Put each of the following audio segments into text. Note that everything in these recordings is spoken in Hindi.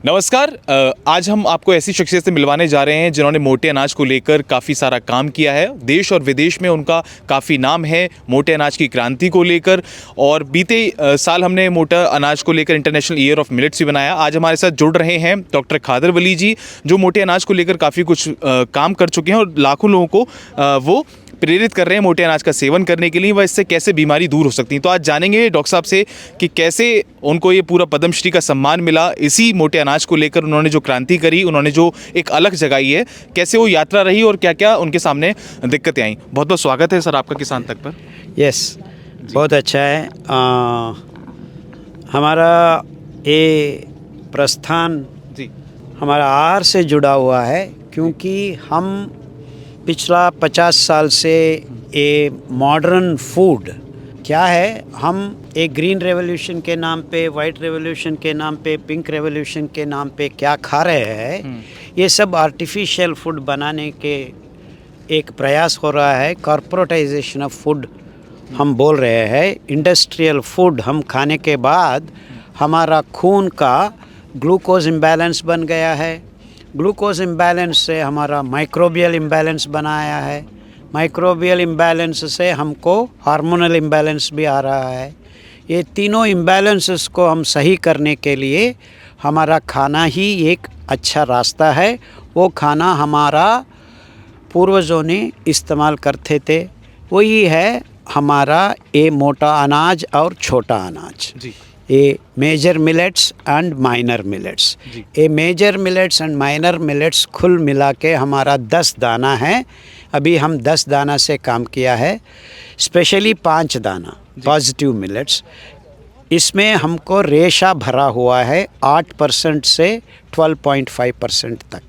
नमस्कार। आज हम आपको ऐसी शख्सियत से मिलवाने जा रहे हैं जिन्होंने मोटे अनाज को लेकर काफ़ी सारा काम किया है। देश और विदेश में उनका काफ़ी नाम है मोटे अनाज की क्रांति को लेकर। और बीते साल हमने मोटा अनाज को लेकर इंटरनेशनल ईयर ऑफ मिलेट्स भी बनाया। आज हमारे साथ जुड़ रहे हैं डॉक्टर खादर वली जी, जो मोटे अनाज को लेकर काफ़ी कुछ काम कर चुके हैं और लाखों लोगों को वो प्रेरित कर रहे हैं मोटे अनाज का सेवन करने के लिए, व इससे कैसे बीमारी दूर हो सकती है। तो आज जानेंगे डॉक्टर साहब से कि कैसे उनको ये पूरा पद्मश्री का सम्मान मिला इसी मोटे अनाज को लेकर। उन्होंने जो क्रांति करी, उन्होंने जो एक अलग जगाई है, कैसे वो यात्रा रही और क्या क्या उनके सामने दिक्कतें आई। बहुत बहुत स्वागत है सर आपका किसान तक पर। यस, बहुत अच्छा है। हमारा ये प्रस्थान जी हमारा आहार से जुड़ा हुआ है, क्योंकि हम पिछला 50 साल से ये मॉडर्न फूड क्या है, हम एक ग्रीन रेवोल्यूशन के नाम पे, वाइट रेवोल्यूशन के नाम पे, पिंक रेवोल्यूशन के नाम पे क्या खा रहे हैं। ये सब आर्टिफिशियल फूड बनाने के एक प्रयास हो रहा है। कॉर्पोरेटाइजेशन ऑफ फूड हम बोल रहे हैं। इंडस्ट्रियल फूड हम खाने के बाद हमारा खून का ग्लूकोज इम्बैलेंस बन गया है। ग्लूकोज इम्बैलेंस से हमारा माइक्रोबियल इम्बैलेंस बनाया है। माइक्रोबियल इम्बैलेंस से हमको हार्मोनल इम्बैलेंस भी आ रहा है। ये तीनों इम्बैलेंसेस को हम सही करने के लिए हमारा खाना ही एक अच्छा रास्ता है। वो खाना हमारा पूर्वजों ने इस्तेमाल करते थे, वही है हमारा ये मोटा अनाज और छोटा अनाज। जी ये major millets and minor millets. ये major millets and minor millets कुल मिला के हमारा 10 दाना है। अभी हम 10 दाना से काम किया है, स्पेशली 5 दाना पॉजिटिव मिलेट्स। इसमें हमको रेशा भरा हुआ है 8% से 12.5% तक।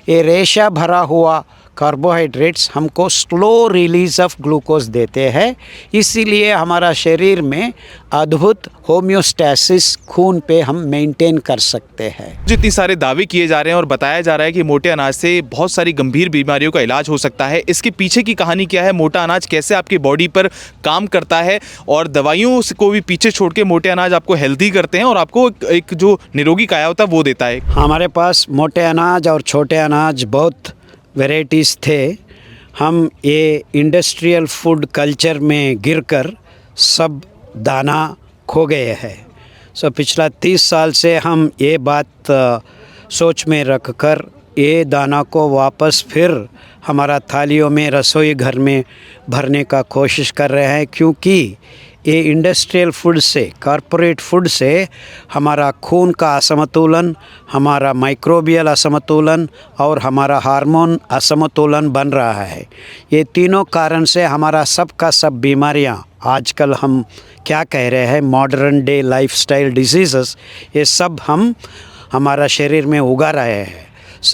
ये रेशा भरा हुआ कार्बोहाइड्रेट्स हमको स्लो रिलीज ऑफ ग्लूकोज देते हैं, इसीलिए हमारा शरीर में अद्भुत होम्योस्टैसिस खून पे हम मेंटेन कर सकते हैं। जितनी सारे दावे किए जा रहे हैं और बताया जा रहा है कि मोटे अनाज से बहुत सारी गंभीर बीमारियों का इलाज हो सकता है, इसके पीछे की कहानी क्या है? मोटा अनाज कैसे आपकी बॉडी पर काम करता है और दवाइयों को भी पीछे छोड़ के मोटे अनाज आपको हेल्दी करते हैं और आपको एक जो निरोगी काया होता है वो देता है। हमारे पास मोटे अनाज और छोटे अनाज बहुत वेराइटीज़ थे। हम ये इंडस्ट्रियल फूड कल्चर में गिरकर सब दाना खो गए हैं। पिछला 30 साल से हम ये बात सोच में रखकर ये दाना को वापस फिर हमारा थालियों में, रसोई घर में भरने का कोशिश कर रहे हैं, क्योंकि ये इंडस्ट्रियल फूड से, कॉरपोरेट फूड से हमारा खून का असमतोलन, हमारा माइक्रोबियल असमतोलन और हमारा हार्मोन असमतोलन बन रहा है। ये तीनों कारण से हमारा सब का सब बीमारियां आजकल हम क्या कह रहे हैं, मॉडर्न डे लाइफस्टाइल डिजीज़ेस, ये सब हम हमारा शरीर में उगा रहे हैं।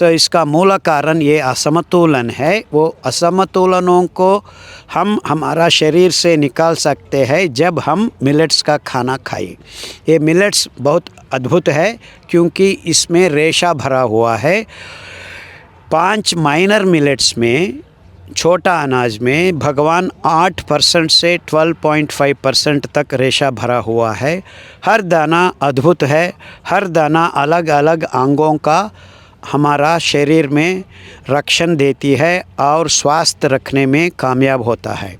इसका मूल कारण ये असमतोलन है। वो असमतोलनों को हम हमारा शरीर से निकाल सकते हैं जब हम मिलेट्स का खाना खाएं। ये मिलेट्स बहुत अद्भुत है, क्योंकि इसमें रेशा भरा हुआ है। 5 माइनर मिलेट्स में, छोटा अनाज में भगवान 8% से 12.5% तक रेशा भरा हुआ है। हर दाना अद्भुत है। हर दाना अलग अलग अंगों का हमारा शरीर में रक्षण देती है और स्वास्थ्य रखने में कामयाब होता है।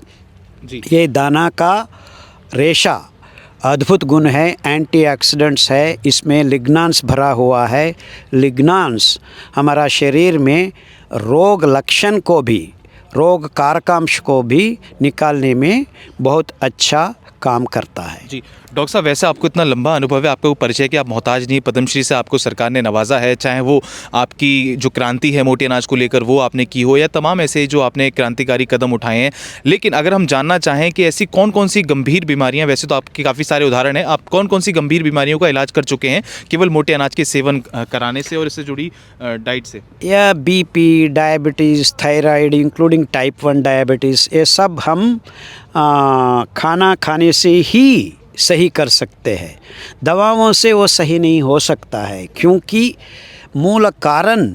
जी ये दाना का रेशा अद्भुत गुण है, एंटीऑक्सीडेंट्स है, इसमें लिग्नांस भरा हुआ है। लिग्नांस हमारा शरीर में रोग लक्षण को भी, रोग कारकांश को भी निकालने में बहुत अच्छा काम करता है। जी डॉक्टर साहब, वैसे आपको इतना लंबा अनुभव है, आपको परिचय कि आप मोहताज नहीं, पद्मश्री से आपको सरकार ने नवाजा है, चाहे वो आपकी जो क्रांति है मोटे अनाज को लेकर वो आपने की हो, या तमाम ऐसे जो आपने क्रांतिकारी कदम उठाए हैं। लेकिन अगर हम जानना चाहें कि ऐसी कौन कौन सी गंभीर बीमारियां, वैसे तो आपके काफ़ी सारे उदाहरण हैं, आप कौन कौन सी गंभीर बीमारियों का इलाज कर चुके हैं केवल मोटे अनाज के सेवन कराने से और इससे जुड़ी डाइट से? या BP, diabetes, thyroid including type 1 diabetes, ये सब हम खाना खाने से ही सही कर सकते हैं। दवाओं से वो सही नहीं हो सकता है, क्योंकि मूल कारण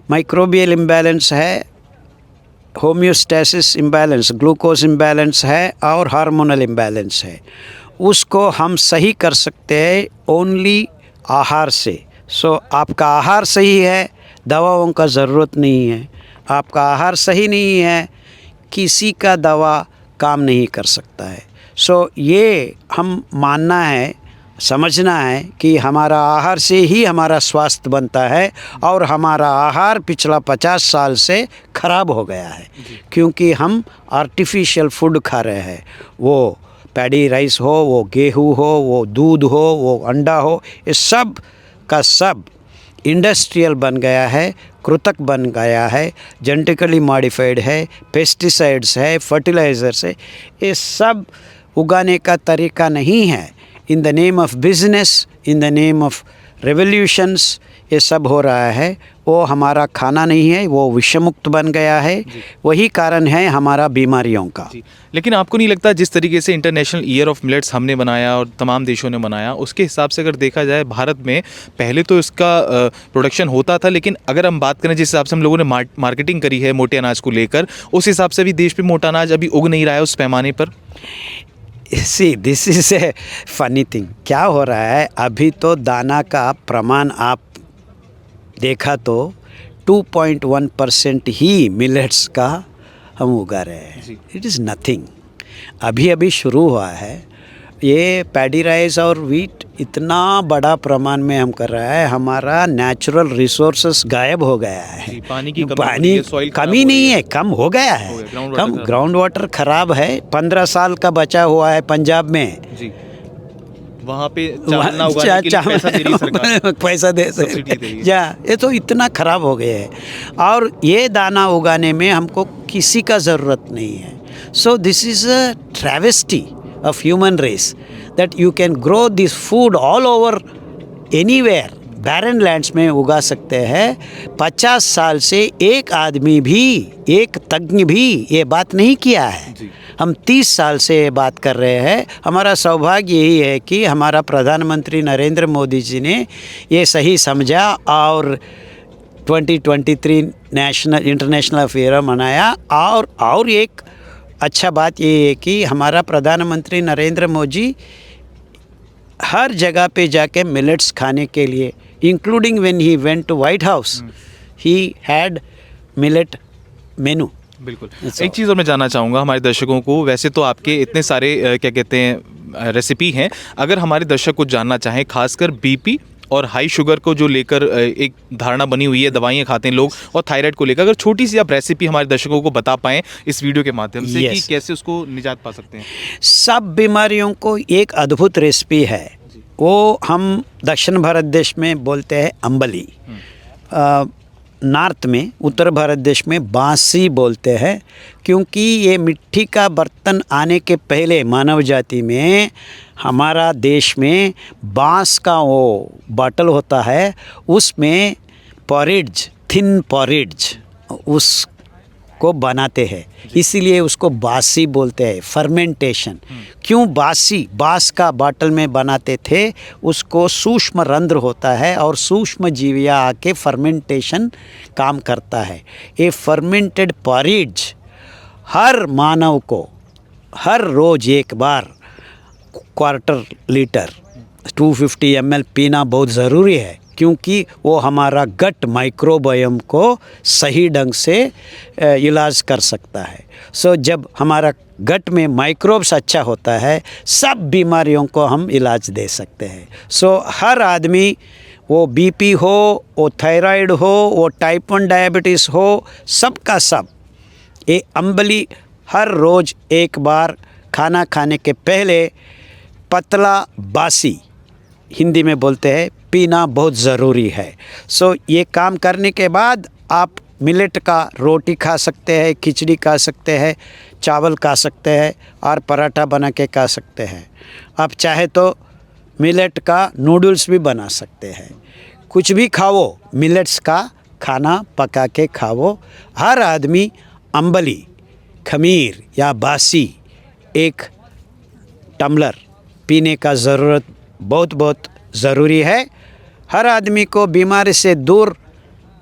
माइक्रोबियल इम्बैलेंस है, होम्योस्टैसिस इम्बैलेंस, ग्लूकोज इम्बैलेंस है और हार्मोनल इम्बैलेंस है। उसको हम सही कर सकते हैं ओनली आहार से, सो आपका आहार सही है, दवाओं का ज़रूरत नहीं है। आपका आहार सही नहीं है, किसी का दवा काम नहीं कर सकता है। सो ये हम मानना है, समझना है कि हमारा आहार से ही हमारा स्वास्थ्य बनता है, और हमारा आहार पिछला 50 साल से ख़राब हो गया है क्योंकि हम आर्टिफिशियल फूड खा रहे हैं। वो पैडी राइस हो, वो गेहूँ हो, वो दूध हो, वो अंडा हो, ये सब का सब इंडस्ट्रियल बन गया है, कृतक बन गया है, जेनेटिकली मॉडिफाइड है, पेस्टिसाइड्स है, फर्टिलाइज़र्स है। ये सब उगाने का तरीका नहीं है। In the name of business, in the name of revolutions ये सब हो रहा है। वो हमारा खाना नहीं है, वो विषमुक्त बन गया है। वही कारण है हमारा बीमारियों का। लेकिन आपको नहीं लगता जिस तरीके से इंटरनेशनल ईयर ऑफ मिलेट्स हमने बनाया और तमाम देशों ने बनाया, उसके हिसाब से अगर देखा जाए भारत में पहले तो इसका प्रोडक्शन होता था, लेकिन अगर हम बात करें जिस हिसाब से हम लोगों ने मार्केटिंग करी है मोटे अनाज को लेकर, उस हिसाब से भी देश में मोटा अनाज अभी उग नहीं रहा है उस पैमाने पर। See this is a funny thing. क्या हो रहा है, अभी तो दाना का प्रमाण आप देखा तो 2.1% ही मिलेट्स का हम उगा रहे हैं। इट इज़ नथिंग, अभी अभी शुरू हुआ है। ये पैडी राइस और वीट इतना बड़ा प्रमाण में हम कर रहा है, हमारा नेचुरल रिसोर्सेस गायब हो गया है। पानी की कमी नहीं है, कम हो गया है। कम ग्राउंड वाटर खराब है। 15 साल का बचा हुआ है पंजाब में जी, वहाँ पे चावल उगाने के लिए पैसा दे रही सरकार, पैसा दे सकती या ये तो इतना ख़राब हो गया है। और ये दाना उगाने में हमको किसी का ज़रूरत नहीं है। So this is a travesty of human race that you can grow this food all over anywhere, barren lands में उगा सकते हैं। 50 साल से एक आदमी भी, एक तज्ञ भी ये बात नहीं किया है। हम 30 साल से ये बात कर रहे हैं। हमारा सौभाग्य यही है कि हमारा प्रधानमंत्री नरेंद्र मोदी जी ने ये सही समझा और 2023 नेशनल इंटरनेशनल अफेयर मनाया। और एक अच्छा बात ये है कि हमारा प्रधानमंत्री नरेंद्र मोदी हर जगह पे जाके मिलेट्स खाने के लिए, including when he went to White House, he had millet menu. बिल्कुल। एक चीज़ और मैं जानना चाहूँगा हमारे दर्शकों को, वैसे तो आपके इतने सारे क्या कहते हैं रेसिपी हैं, अगर हमारे दर्शक कुछ जानना चाहें खासकर बीपी और हाई शुगर को जो लेकर एक धारणा बनी हुई है, दवाइयाँ खाते हैं लोग, और थायराइड को लेकर, अगर छोटी सी आप रेसिपी हमारे दर्शकों को बता पाएँ इस वीडियो के माध्यम से कि कैसे उसको निजात पा सकते हैं। सब बीमारियों को एक अद्भुत रेसिपी है, वो हम दक्षिण भारत देश में बोलते हैं अम्बली, नॉर्थ में उत्तर भारत देश में बांसी बोलते हैं, क्योंकि ये मिट्टी का बर्तन आने के पहले मानव जाति में हमारा देश में बांस का वो बॉटल होता है, उसमें पॉरिज, थिन पॉरिज उसको बनाते हैं, इसीलिए उसको बासी बोलते हैं। फर्मेंटेशन क्यों बासी, बांस का बॉटल में बनाते थे, उसको सूक्ष्म रंध्र होता है और सूक्ष्म जीवियाँ आके फर्मेंटेशन काम करता है। ये फर्मेंटेड पॉरिज हर मानव को हर रोज़ एक बार क्वार्टर लीटर 250 ml पीना बहुत ज़रूरी है, क्योंकि वो हमारा गट माइक्रोबायोम को सही ढंग से इलाज कर सकता है। सो जब हमारा गट में माइक्रोब्स अच्छा होता है, सब बीमारियों को हम इलाज दे सकते हैं। सो हर आदमी, वो बीपी हो, वो थायराइड हो, वो टाइप 1 डायबिटीज़ हो, सब का सब ये अम्बली हर रोज़ एक बार खाना खाने के पहले पतला बासी, हिंदी में बोलते हैं, पीना बहुत ज़रूरी है। सो ये काम करने के बाद आप मिलेट का रोटी खा सकते हैं, खिचड़ी खा सकते हैं, चावल खा सकते हैं और पराठा बना के खा सकते हैं। आप चाहे तो मिलेट का नूडल्स भी बना सकते हैं। कुछ भी खाओ, मिलेट्स का खाना पका के खाओ। हर आदमी अम्बली, खमीर या बासी एक टम्बलर पीने का ज़रूरत बहुत ज़रूरी है। हर आदमी को बीमारी से दूर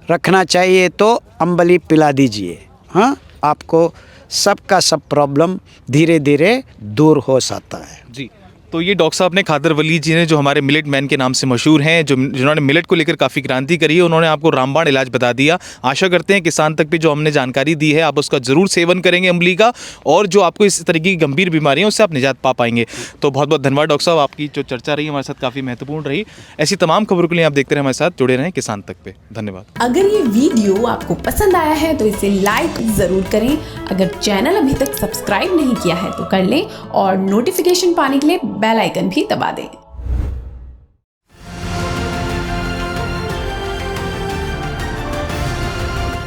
रखना चाहिए तो अम्बली पिला दीजिए। हाँ, आपको सबका सब प्रॉब्लम धीरे धीरे दूर हो सकता है। जी, तो ये डॉक्टर साहब ने खादर वली जी ने, जो हमारे मिलेट मैन के नाम से मशहूर हैं, जिन्होंने मिलेट को लेकर काफ़ी क्रांति करी है, उन्होंने आपको रामबाण इलाज बता दिया। आशा करते हैं किसान तक पे जो हमने जानकारी दी है आप उसका ज़रूर सेवन करेंगे अम्बली का, और जो आपको इस तरीके की गंभीर बीमारियों से आप निजात पा पाएंगे। तो बहुत बहुत धन्यवाद डॉक्टर साहब, आपकी जो चर्चा रही हमारे साथ काफ़ी महत्वपूर्ण रही। ऐसी तमाम खबरों के लिए आप देखते रहे हमारे साथ, जुड़े रहें किसान तक पे। धन्यवाद। अगर ये वीडियो आपको पसंद आया है तो इसे लाइक ज़रूर करें। अगर चैनल अभी तक सब्सक्राइब नहीं किया है तो कर लें और नोटिफिकेशन पाने के लिए बेल आइकन भी दबा दें।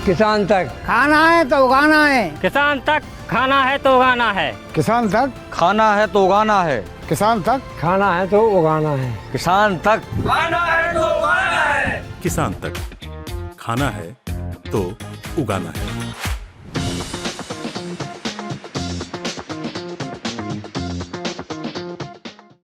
किसान तक खाना है तो उगाना है, किसान तक खाना है तो उगाना है, किसान तक खाना है तो उगाना है, किसान तक खाना है तो उगाना है, किसान तक किसान तक खाना है तो उगाना है।